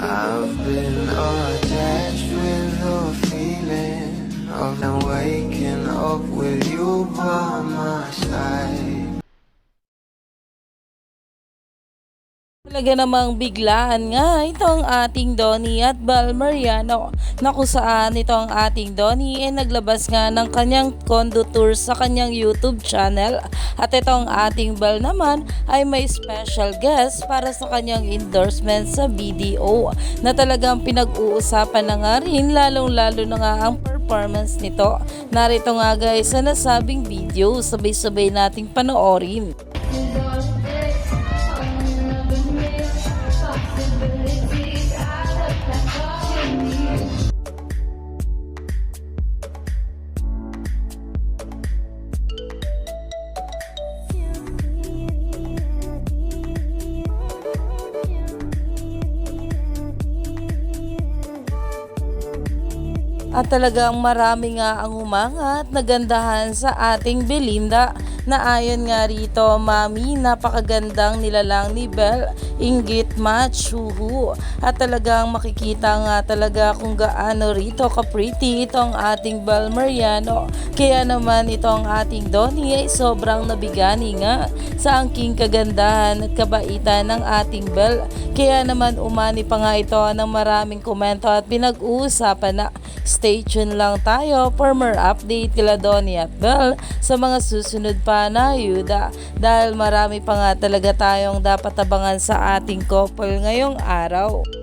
I've been attached with the feeling of now waking up with you by my side. Talaga namang biglaan nga itong ating Donnie at Bal Mariano na kung saan itong ating Donnie ay naglabas nga ng kanyang condo tour sa kanyang YouTube channel at itong ating Bal naman ay may special guest para sa kanyang endorsement sa video na talagang pinag-uusapan na nga rin lalong-lalo na nga ang performance nito. Narito nga guys sa nasabing video, sabay-sabay nating panoorin. At talagang marami nga ang umangat na gandahan sa ating Belinda na ayon nga rito, mami, napakagandang nilalang ni Bel, inggit match, huhu. At talagang makikita nga talaga kung gaano rito ka-pretty itong ating Bal Mariano. Kaya naman itong ating Donnie ay sobrang nabigani nga sa angking kagandahan at kabaitan ng ating Bel. Kaya naman umani pa nga ito ng maraming komento at pinag-uusapan na. Stay tuned lang tayo for more update kila Donnie at Bel sa mga susunod pa na ayuda dahil marami pa nga talaga tayong dapat abangan sa ating couple ngayong araw.